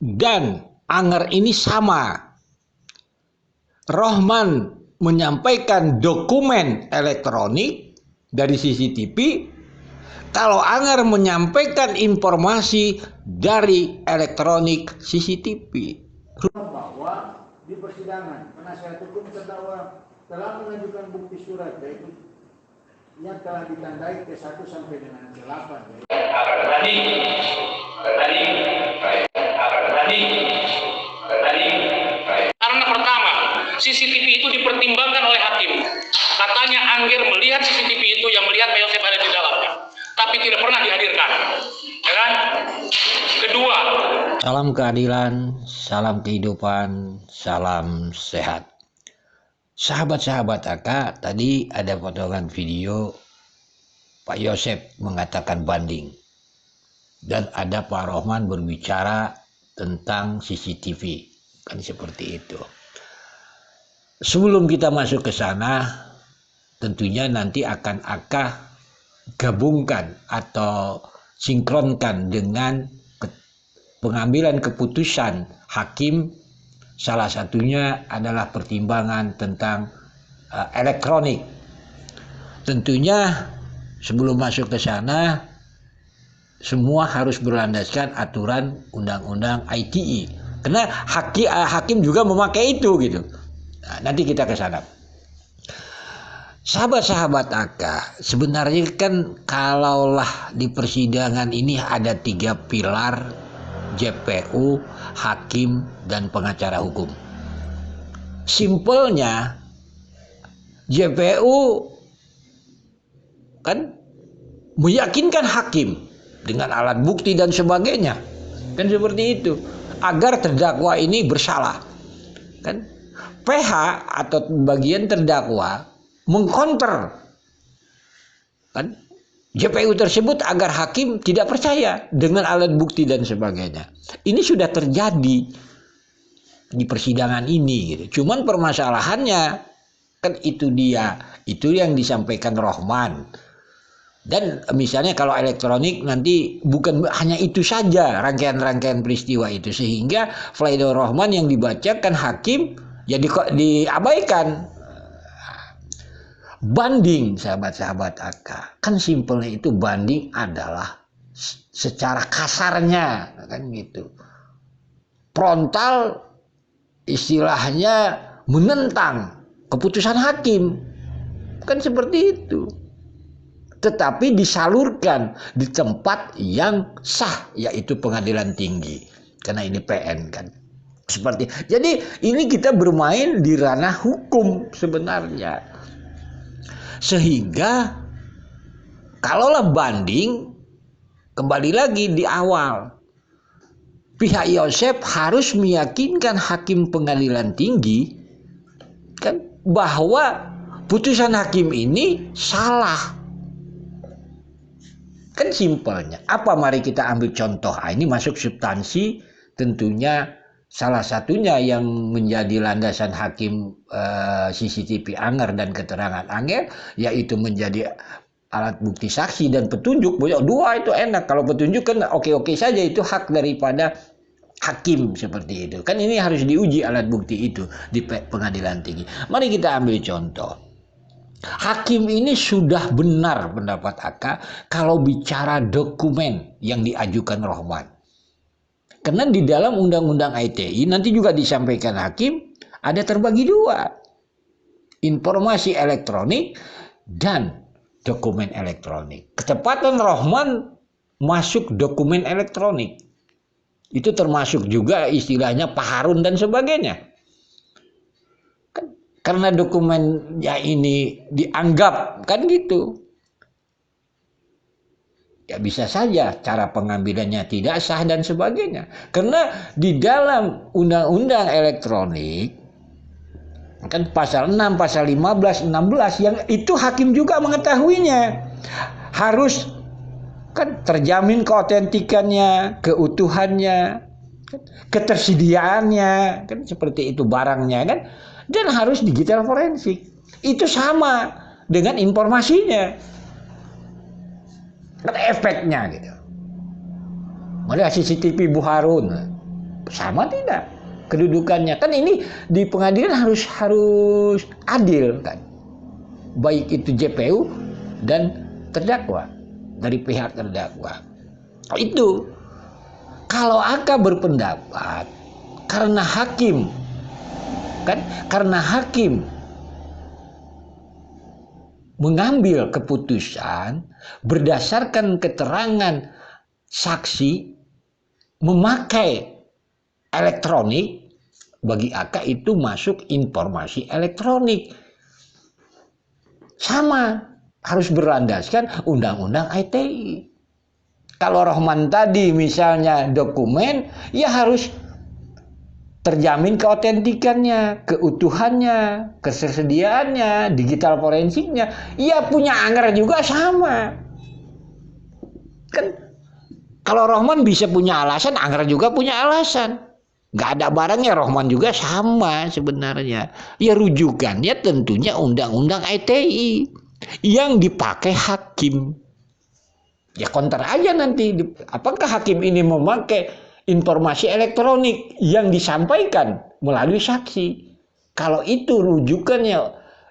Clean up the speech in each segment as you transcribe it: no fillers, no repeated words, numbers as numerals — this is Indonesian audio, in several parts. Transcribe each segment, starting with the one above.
dan Anger ini sama. Rohman menyampaikan dokumen elektronik dari CCTV, kalau Anger menyampaikan informasi dari elektronik CCTV. Bahwa di persidangan penasihat hukum terdakwa telah mengajukan bukti surat yaitu yang telah ditandai ke-1 sampai dengan ke-8. Karena pertama, CCTV itu dipertimbangkan oleh hakim. Katanya Angger melihat CCTV itu yang melihat Pak Yosef ada di dalamnya, tapi tidak pernah dihadirkan. Ya kan? Kedua, salam keadilan, salam kehidupan, salam sehat. Sahabat-sahabat AK, tadi ada potongan video Pak Yosef mengatakan banding. Dan ada Pak Rohman berbicara tentang CCTV. Kan seperti itu. Sebelum kita masuk ke sana, tentunya nanti akan AK gabungkan atau sinkronkan dengan pengambilan keputusan hakim. Salah satunya adalah pertimbangan tentang elektronik. Tentunya sebelum masuk ke sana, semua harus berlandaskan aturan undang-undang ITE. Karena hakim juga memakai itu gitu. Nah, nanti kita ke sana. Sahabat-sahabat AK, sebenarnya kan kalaulah di persidangan ini ada 3 pilar: JPU, hakim, dan pengacara hukum. Simpelnya, JPU kan meyakinkan hakim dengan alat bukti dan sebagainya, kan seperti itu, agar terdakwa ini bersalah. Kan PH atau bagian terdakwa mengkonter kan JPU tersebut agar hakim tidak percaya dengan alat bukti dan sebagainya. Ini sudah terjadi di persidangan ini gitu. Cuman permasalahannya kan itu yang disampaikan Rohman. Dan misalnya kalau elektronik nanti bukan hanya itu saja rangkaian-rangkaian peristiwa itu, sehingga Flaydo Rohman yang dibacakan hakim ya diabaikan. Banding, sahabat-sahabat AK, kan simpelnya itu banding adalah secara kasarnya kan gitu, frontal, istilahnya menentang keputusan hakim, kan seperti itu, tetapi disalurkan di tempat yang sah, yaitu pengadilan tinggi, karena ini PN kan. Seperti jadi ini kita bermain di ranah hukum sebenarnya. Sehingga kalaulah banding, kembali lagi di awal, pihak Yosef harus meyakinkan hakim pengadilan tinggi kan bahwa putusan hakim ini salah. Kan simpelnya. Apa, mari kita ambil contoh. Ini masuk substansi, tentunya salah satunya yang menjadi landasan hakim CCTV Anger dan keterangan Anger, yaitu menjadi alat bukti saksi dan petunjuk. Dua itu enak. Kalau petunjuk kan oke-oke saja, itu hak daripada hakim seperti itu. Kan ini harus diuji alat bukti itu di pengadilan tinggi. Mari kita ambil contoh. Hakim ini sudah benar pendapat AK kalau bicara dokumen yang diajukan Rohman. Karena di dalam undang-undang ITE nanti juga disampaikan hakim ada terbagi 2. Informasi elektronik dan dokumen elektronik. Ketepatan Rohman masuk dokumen elektronik. Itu termasuk juga istilahnya Pak Harun dan sebagainya. Karena dokumennya ini dianggap kan gitu. Ya bisa saja cara pengambilannya tidak sah dan sebagainya. Karena di dalam undang-undang elektronik kan pasal 6, pasal 15, 16 yang itu hakim juga mengetahuinya. Harus kan terjamin keautentikannya, keutuhannya, ketersediaannya, kan seperti itu barangnya kan, dan harus digital forensik. Itu sama dengan informasinya. Kan efeknya gitu. Melihat CCTV Bu Harun, Sama tidak kedudukannya? Kan ini di pengadilan harus adil kan. Baik itu JPU dan terdakwa, dari pihak terdakwa. Itu kalau AK berpendapat karena hakim mengambil keputusan berdasarkan keterangan saksi memakai elektronik, bagi AK itu masuk informasi elektronik. Sama, harus berlandaskan undang-undang ITE. Kalau Rohman tadi misalnya dokumen, ya harus terjamin keautentikannya, keutuhannya, ketersediaannya, digital forensiknya. Ya punya Angger juga sama. Kan kalau Rohman bisa punya alasan, Angger juga punya alasan. Gak ada barangnya, Rohman juga sama sebenarnya. Ya rujukannya tentunya undang-undang ITE yang dipakai hakim. Ya counter aja nanti, apakah hakim ini memakai informasi elektronik yang disampaikan melalui saksi. Kalau itu rujukannya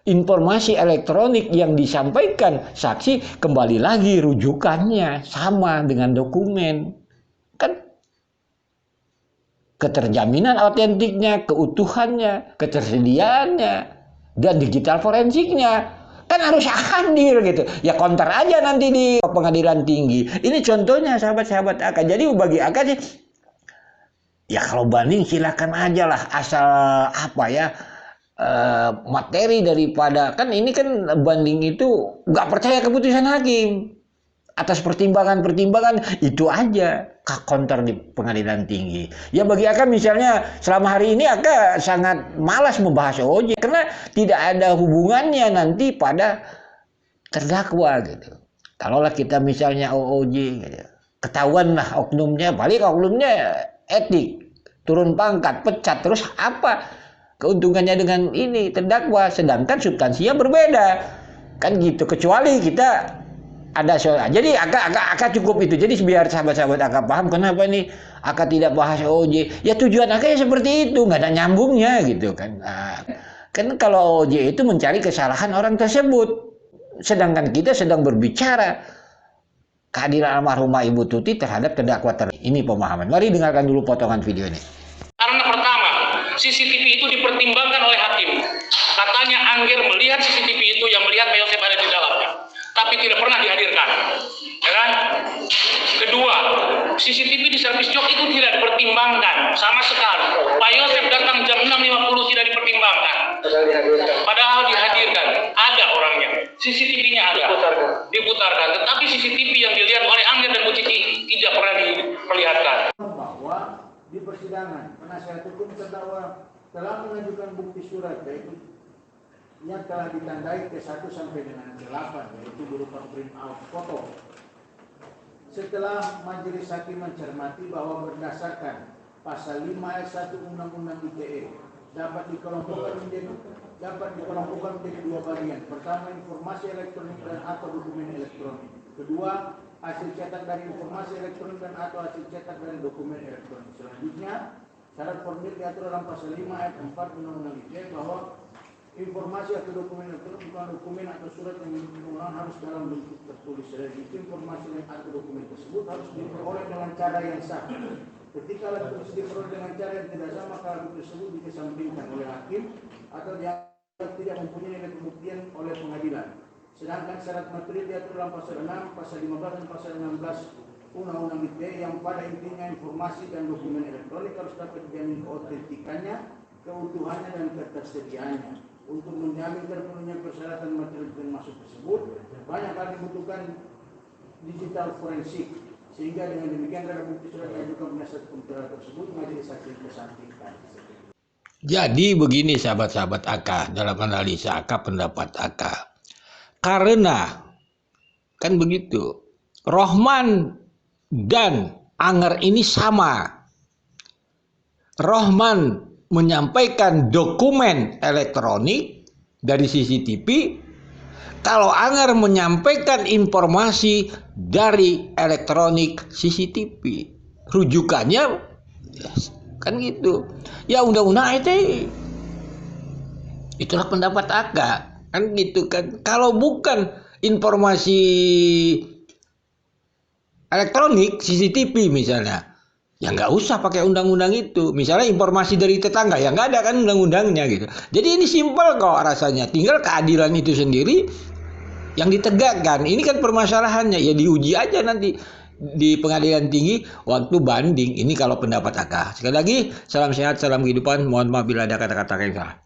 informasi elektronik yang disampaikan saksi, kembali lagi rujukannya sama dengan dokumen. Kan keterjaminan autentiknya, keutuhannya, ketersediaannya, dan digital forensiknya kan harus hadir gitu. Ya counter aja nanti di pengadilan tinggi. Ini contohnya sahabat-sahabat AK. Jadi bagi AK sih, ya kalau banding silakan aja lah, asal apa ya, materi daripada, kan ini kan banding itu nggak percaya keputusan hakim. Atas pertimbangan-pertimbangan itu aja counter di pengadilan tinggi. Ya bagi AK misalnya selama hari ini AK sangat malas membahas OOJ karena tidak ada hubungannya nanti pada terdakwa gitu. Kalaulah kita misalnya OOJ gitu, ketahuan lah oknumnya, balik oknumnya etik, turun pangkat, pecat, terus apa keuntungannya dengan ini terdakwa, sedangkan substansinya berbeda kan gitu. Kecuali kita ada soal, jadi AK cukup itu. Jadi biar sahabat-sahabat AK paham kenapa nih AK tidak bahas OOJ. Ya tujuan AK ya seperti itu, nggak ada nyambungnya gitu kan. Nah, kan kalau OOJ itu mencari kesalahan orang tersebut, sedangkan kita sedang berbicara keadilan almarhumah Ibu Tuti terhadap terdakwa. Ini pemahaman. Mari dengarkan dulu potongan video ini. Karena pertama, CCTV itu dipertimbangkan oleh hakim. Katanya Angger melihat CCTV itu yang melihat Pak Yosef ada di dalamnya, tapi tidak pernah dihadirkan, ya kan? Kedua, CCTV di servis jok itu tidak dipertimbangkan sama sekali. Pak Yosef datang jam 6.50 tidak dipertimbangkan, padahal dihadirkan, ada orangnya, CCTV-nya ada, diputarkan, tetapi CCTV yang dilihat oleh Angger dan Bu Cici tidak pernah diperlihatkan. Bahwa di persidangan penasihat hukum terdakwa telah mengajukan bukti surat, yaitu yang telah ditandai T1 sampai dengan T8, yaitu berupa print out foto. Setelah majelis hakim mencermati bahwa berdasarkan pasal 5 ayat 1 Undang-Undang ITE dapat dikelompokkan menjadi dua bagian. Pertama, informasi elektronik dan atau dokumen elektronik. Kedua, hasil cetak dari informasi elektronik dan atau hasil cetak dari dokumen elektronik. Selanjutnya, syarat formil diatur dalam pasal 5 ayat 4 Undang-Undang ITE bahwa informasi atau dokumen elektronik bukan dokumen atau surat yang diulang harus dalam bentuk tertulis. Dari itu informasi atau dokumen tersebut harus diperoleh dengan cara yang sah. Ketika alat tulis diperoleh dengan cara yang tidak sah, maka alat tersebut dikesampingkan oleh hakim atau dianggap tidak mempunyai nilai pembuktian oleh pengadilan. Sedangkan syarat materi diatur dalam pasal 6, pasal 15 dan pasal 16 Undang-Undang ITE yang pada intinya informasi dan dokumen elektronik harus dapat dijamin keautentikannya, keutuhannya dan ketersediaannya. Untuk menjamin terpenuhnya persyaratan materi termasuk tersebut, banyak hal dibutuhkan digital forensik, sehingga dengan demikian karena bukti surat diajukan penasihat hukum tersebut majelis hakim kesampingkan. Jadi begini sahabat-sahabat AK, dalam analisa AK, pendapat AK, karena kan begitu, Rohman dan Angger ini sama. Rohman menyampaikan dokumen elektronik dari CCTV, kalau Angger menyampaikan informasi dari elektronik CCTV. Rujukannya kan gitu. Ya undang-undang ITE itulah pendapat AK, kan gitu kan. Kalau bukan informasi elektronik CCTV misalnya, ya nggak usah pakai undang-undang itu. Misalnya informasi dari tetangga, ya nggak ada kan undang-undangnya gitu. Jadi ini simpel kok rasanya, tinggal keadilan itu sendiri yang ditegakkan. Ini kan permasalahannya, ya diuji aja nanti di pengadilan tinggi waktu banding. Ini kalau pendapat AK. Sekali lagi, salam sehat, salam kehidupan. Mohon maaf bila ada kata-kata yang salah.